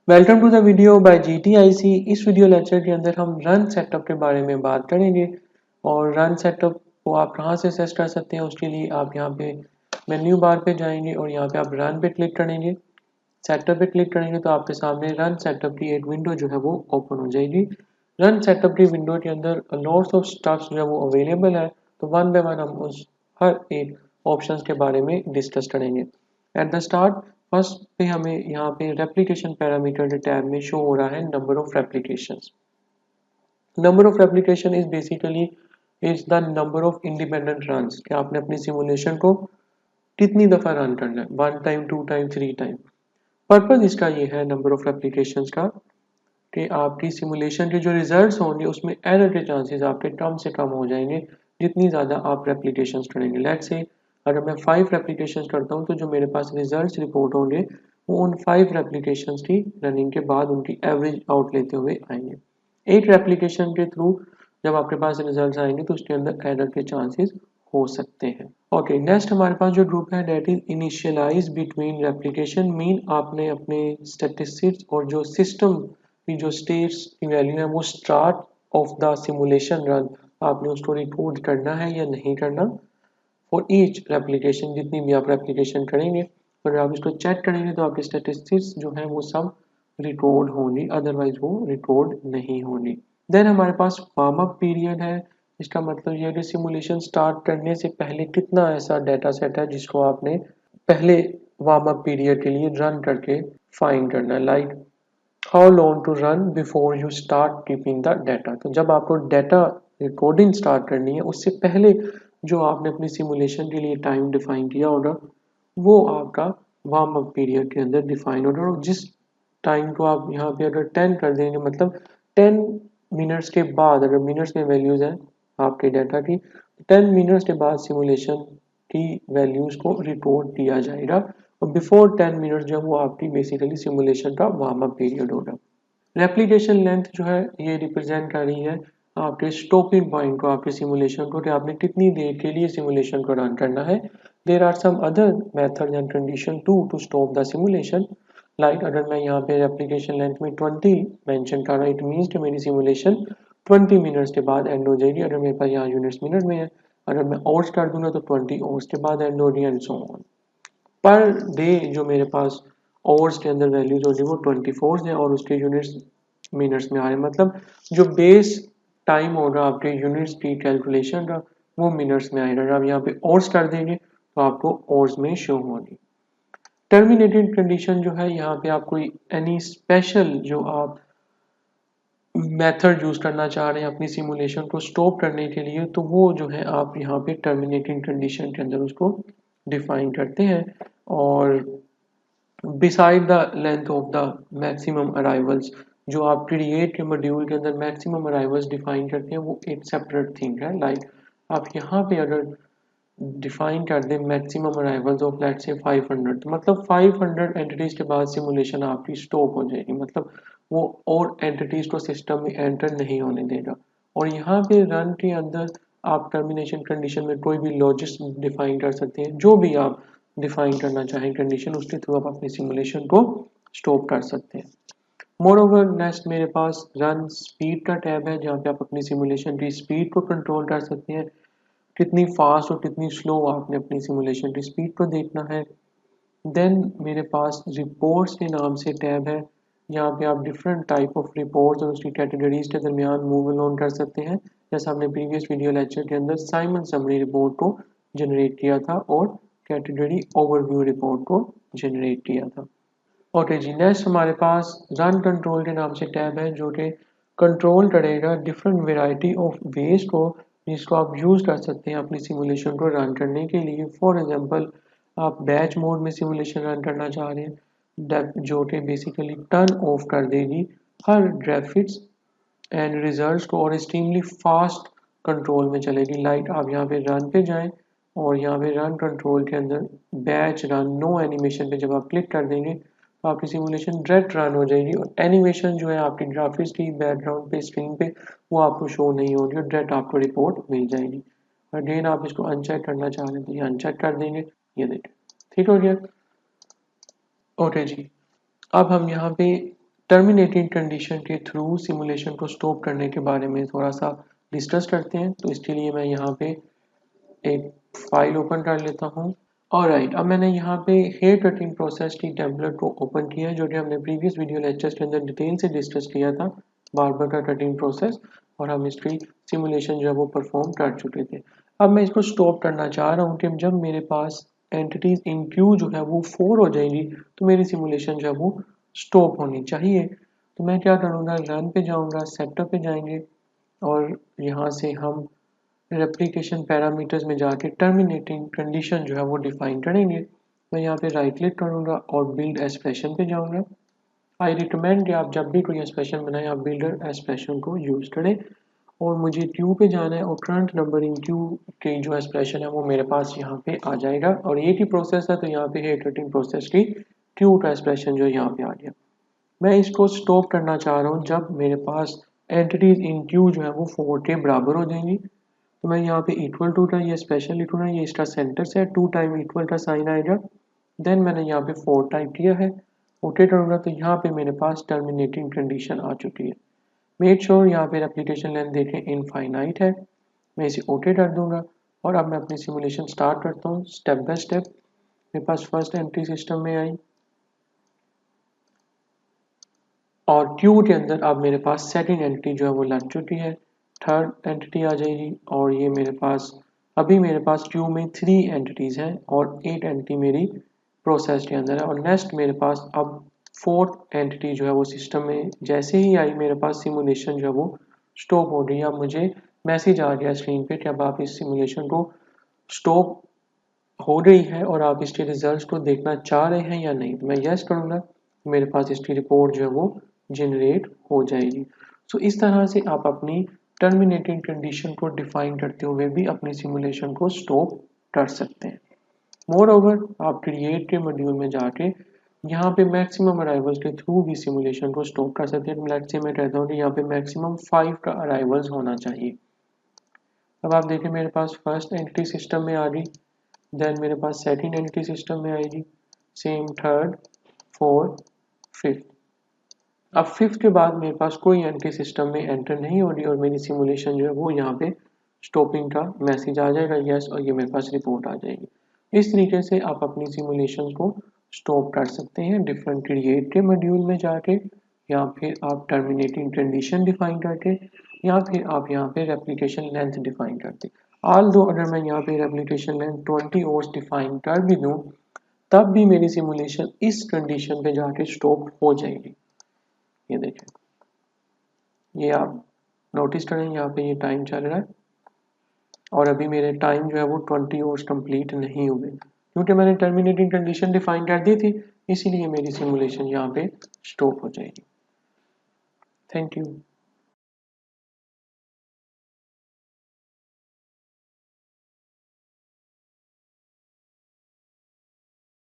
Welcome to the video by GTIC। इस video lecture के अंदर हम रन सेटअप के बारे में बात करेंगे और रन सेटअप को आप कहाँ से एक्सेस कर सकते हैं। उसके लिए आप यहाँ पे मेन्यू बार पे जाएंगे और यहाँ पे आप रन पे क्लिक करेंगे। सेटअप पे क्लिक करेंगे तो आपके सामने रन सेटअप की एक विंडो जो है वो ओपन हो जाएगी। रन सेटअप की विंडो के अंदर लॉट्स ऑफ स्टफ्स जो है वो अवेलेबल है, तो वन बाय वन हम उस हर एक ऑप्शंस के बारे में डिस्कस करेंगे। एट द स्टार्ट फर्स्ट पे हमें यहाँ पे रेप्लिकेशन पैरामीटर टैब में शो हो रहा है number of replications. Number of replication is basically is the number of independent runs कि आपने अपनी सिमुलेशन को कितनी दफा रन करना है, 1 टाइम 2 टाइम 3 टाइम। पर्पज इसका ये है नंबर ऑफ रेप्लिकेशंस का कि आपकी सिमुलेशन के जो रिजल्ट्स होंगे उसमें एरर के चांसेस आपके कम से कम हो जाएंगे जितनी ज़्यादा आप रेप्लिकेशंस करेंगे। लेट्स से अगर मैं 5 रेप्लिकेशंस करता हूँ तो जो मेरे पास रिजल्ट्स रिपोर्ट होंगे वो उन 5 रेप्लिकेशंस की रनिंग के बाद उनकी एवरेज आउट लेते हुए आएंगे। 8 रेप्लिकेशन के थ्रू जब आपके पास रिजल्ट्स आएंगे तो उसके अंदर एरर के चांसेस हो सकते हैं। ओके, नेक्स्ट हमारे पास जो ग्रुप है that is initialize between replication. Mean आपने अपने स्टैटिस्टिक्स और जो सिस्टम की जो स्टेट्स की वैल्यू है वो start of the simulation run आपने उसको रिकॉर्ड करना है या नहीं करना। फॉर ईच रेप्लिकेशन जितनी भी आप रेप्लिकेशन करेंगे अगर आप इसको चेक करेंगे तो आपके स्टैटिस्टिक्स जो है वो सब रिकॉर्ड होंगी, अदरवाइज वो रिकॉर्ड नहीं होंगी। देन हमारे पास वार्म अप पीरियड है। इसका मतलब यह है कि सिमुलेशन स्टार्ट करने से पहले कितना ऐसा डाटा सेट है जिसको आपने पहले वार्म अप पीरियड के लिए रन करके फाइंड करना है। Like how long to run before you start keeping the data. तो जब आपको डाटा रिकॉर्डिंग स्टार्ट करनी है उससे पहले जो आपने अपनी सिमुलेशन के लिए टाइम डिफाइन किया होगा वो आपका वार्म अप पीरियड के अंदर डिफाइन होगा। और जिस टाइम को आप यहाँ पे अगर 10 कर देंगे मतलब 10 मिनट्स के बाद, अगर मिनट्स में वैल्यूज हैं आपके डाटा की, 10 मिनट्स के बाद सिमुलेशन की वैल्यूज को रिकॉर्ड किया जाएगा और बिफोर 10 मिनट्स जो वो आपकी बेसिकली सिमुलेशन का वार्म अप पीरियड होगा। रेप्लिकेशन लेंथ जो है ये रिप्रेजेंट कर रही है आपके स्टॉपिंग पॉइंट को, आपके सिमुलेशन को, कि आपने कितनी देर के लिए सिमुलेशन को रन करना है। There are some other method and condition to stop the simulation. Like अगर मैं यहाँ पे रेप्लिकेशन लेंथ में 20 मेंशन कर रहा हूँ, इट मीन्स कि मेरी सिमुलेशन 20 मिनट्स के बाद एंड हो जाएगी। अगर मेरे पास यहाँ यूनिट्स मिनट में है, अगर मैं आवर्स कर दूंगा तो 20 आवर्स के बाद एंड हो रही है and so on. Per day जो मेरे पास आवर्स के अंदर वैल्यूज होगी वो 24 है और उसके यूनिट्स मिनट्स में आ रहे हैं। मतलब जो बेस टाइम होगा आपके यूनिट्स की कैलकुलेशन का वो मिनट्स में आएगा। अगर आप यहाँ पे आवर्स कर देंगे तो आपको आवर्स में शो होगी। टर्मिनेटेड कंडीशन जो है यहाँ पे आप कोई एनी स्पेशल जो आप मेथड यूज करना चाह रहे हैं अपनी सिमुलेशन को स्टॉप करने के लिए तो वो जो है आप यहाँ पे टर्मिनेटिंग कंडीशन के अंदर उसको डिफाइन करते हैं। और beside the length of the maximum arrivals जो आप क्रिएट के मॉड्यूल के अंदर मैक्सिमम अराइवल्स डिफाइन करते हैं वो एक सेपरेट थिंग है। लाइक आप यहाँ पे अगर डिफाइन कर दें maximum arrivals of let's say 500, तो मतलब 500 एंटिटीज के बाद सिमुलेशन आपकी स्टॉप हो जाएगी। मतलब वो और एंटिटीज को सिस्टम में एंटर नहीं होने देगा। और यहाँ पे रन के अंदर आप टर्मिनेशन कंडीशन में कोई भी लॉजिक्स डिफाइन कर सकते हैं, जो भी आप डिफाइन करना चाहें कंडीशन उसके थ्रू आप अपनी सिमुलेशन को स्टॉप कर सकते हैं। मोर ओवर नेक्स्ट मेरे पास रन स्पीड का टैब है जहाँ पे आप अपनी सिमुलेशन की स्पीड को कंट्रोल कर सकते हैं। कितनी फास्ट और कितनी स्लो आपने अपनी सिमुलेशन की स्पीड को देखना है। देन मेरे पास रिपोर्ट्स के नाम से टैब है जहाँ पे आप डिफरेंट टाइप ऑफ रिपोर्ट्स और उसकी कैटेगरीज के दरमियान मूव अलोन कर सकते हैं। जैसा हमने प्रीवियस वीडियो लेक्चर के अंदर साइमन समरी रिपोर्ट को जनरेट किया था और कैटेगरी ओवरव्यू रिपोर्ट को जनरेट किया था। ओके जी, नेक्स्ट हमारे पास रन कंट्रोल के नाम से टैब है जो कि कंट्रोल करेगा डिफरेंट वेराइटी ऑफ वेज को जिसको आप यूज़ कर सकते हैं अपनी सिमुलेशन को रन करने के लिए। फॉर एग्जांपल आप बैच मोड में सिमुलेशन रन करना चाह रहे हैं जो कि बेसिकली टर्न ऑफ कर देगी हर ग्राफिक्स एंड रिजल्ट्स को और एक्सट्रीमली फास्ट कंट्रोल में चलेगी। लाइक आप यहाँ पे रन पे जाएं और यहाँ पे रन कंट्रोल के अंदर बैच रन नो एनिमेशन पे जब आप क्लिक कर देंगे तो आपकी सिमुलेशन डायरेक्ट रन हो जाएगी और एनिमेशन जो है आपकी ग्राफिक्स की बैकग्राउंड पे स्क्रीन पे वो आपको शो नहीं होगी और डायरेक्ट आपको रिपोर्ट मिल जाएगी। अगेन आप इसको अनचेक करना चाह रहे हैं तो ये अनचेक कर देंगे, ये देखिए ठीक हो गया। ओके जी, अब हम यहाँ पे टर्मिनेटिंग कंडीशन के थ्रू सिमुलेशन को स्टॉप करने के बारे में थोड़ा सा डिस्कस करते हैं। तो इसके लिए मैं यहाँ पे एक फाइल ओपन कर लेता हूँ। ऑलराइट, अब मैंने यहाँ पे हेयर कटिंग प्रोसेस की टेम्पलेट को ओपन किया है, जो कि हमने प्रीवियस वीडियो लेक्चर्स के अंदर डिटेल से डिस्कस किया था, बार्बर का कटिंग प्रोसेस, और हम इसकी सिमुलेशन जो है वो परफॉर्म कर चुके थे। अब मैं इसको स्टॉप करना चाह रहा हूँ कि जब मेरे पास एंटिटीज इन क्यू जो है वो 4 हो जाएंगी तो मेरी सिमुलेशन जो है वो स्टॉप होनी चाहिए। तो मैं क्या करूँगा, रन पे जाऊँगा, सेटअप पे जाएंगे और यहाँ से हम रेप्लिकेशन पैरामीटर्स में जाके टर्मिनेटिंग कंडीशन जो है वो डिफाइन करेंगे। मैं यहाँ पे राइट क्लिक करूँगा और बिल्ड एक्सप्रेशन पे जाऊँगा। आई रिकमेंड कि आप जब भी कोई एक्सप्रेशन बनाएं आप बिल्डर एक्सप्रेशन को यूज़ करें, और मुझे क्यू पे जाना है और करंट नंबर इन क्यू की जो एक्सप्रेशन है वो मेरे पास यहाँ पे आ जाएगा। और एक ही प्रोसेस है तो यहाँ पे हेयर कटिंग प्रोसेस की क्यू का एक्सप्रेशन जो यहाँ पे आ गया। मैं इसको स्टॉप करना चाह रहा हूँ जब मेरे पास एंटिटीज इन क्यू जो है वो 4 के बराबर हो जाएंगी। तो मैं यहाँ पे इक्वल टू का ये स्पेशल लिखूंगा, ये इसका सेंटर से 2 टाइम इक्वल का साइन आएगा। देन मैंने यहाँ पे 4 टाइप किया है, ओके करूँगा तो यहाँ पे मेरे पास टर्मिनेटिंग कंडीशन आ चुकी है। मेक श्योर यहाँ पे रेप्लिकेशन लेंथ देखें इनफाइनाइट है, मैं इसे ओके कर दूंगा। और अब मैं अपनी सिमुलेशन स्टार्ट करता हूँ स्टेप बाय स्टेप। मेरे पास फर्स्ट एंट्री सिस्टम में आई और क्यू के अंदर अब मेरे पास सेकंड एंटिटी जो है वो लग चुकी है, थर्ड एंटिटी आ जाएगी, और ये मेरे पास अभी मेरे पास क्यू में 3 एंटिटीज हैं और 8 एंटिटी मेरी प्रोसेस के अंदर है। और नेक्स्ट मेरे पास अब फोर्थ एंटिटी जो है वो सिस्टम में जैसे ही आई मेरे पास सिमुलेशन जो है वो स्टॉप हो गई। अब मुझे मैसेज आ गया स्क्रीन पे कि अब आप इस सिमुलेशन को स्टॉप हो गई है और आप इसके रिजल्ट्स को देखना चाह रहे हैं या नहीं। तो मैं यस करूँगा, मेरे पास इसकी रिपोर्ट जो है वो जनरेट हो जाएगी। सो इस तरह से आप अपनी टर्मिनेटिंग कंडीशन को डिफाइन करते हुए भी अपनी सिमुलेशन को स्टॉप कर सकते हैं। मोर ओवर आप क्रिएट के मॉड्यूल में जाके यहाँ पे मैक्सिमम अराइवल्स के थ्रू भी सिमुलेशन को स्टॉप कर सकते हैं। लेट्स से मैं कहता हूँ कि यहाँ पे मैक्सिमम 5 का अराइवल्स होना चाहिए। अब आप देखिए मेरे पास फर्स्ट एंटिटी सिस्टम में आ गई, देन मेरे पास सेकंड एंटिटी सिस्टम में आएगी, सेम थर्ड, फोर्थ, फिफ्थ। अब फिफ्थ के बाद मेरे पास कोई एंटिटी सिस्टम में एंटर नहीं हो रही और मेरी सिमुलेशन जो है वो यहाँ पे स्टॉपिंग का मैसेज आ जाएगा यस, और ये मेरे पास रिपोर्ट आ जाएगी। इस तरीके से आप अपनी सिमुलेशन को स्टॉप कर सकते हैं डिफरेंट क्रिएट के मॉड्यूल में जाके, या फिर आप टर्मिनेटिंग कंडीशन डिफाइन करके, या फिर आप यहाँ पे रेप्लिकेशन लेंथ डिफाइन करते। ऑल दो अगर मैं यहाँ पे रेप्लिकेशन लेंथ 20 ओर्स डिफाइन कर भी दूँ तब भी मेरी सिमुलेशन इस कंडीशन पे जाके स्टॉप हो जाएगी। ये देखें, ये आप नोटिस करें यहाँ पे ये टाइम चल रहा है और अभी मेरे टाइम जो है वो 20 ओवर्स कंप्लीट नहीं हुए क्योंकि मैंने टर्मिनेटिंग कंडीशन डिफाइन कर दी थी, इसीलिए मेरी सिमुलेशन यहाँ पे स्टॉप हो जाएगी। Thank you.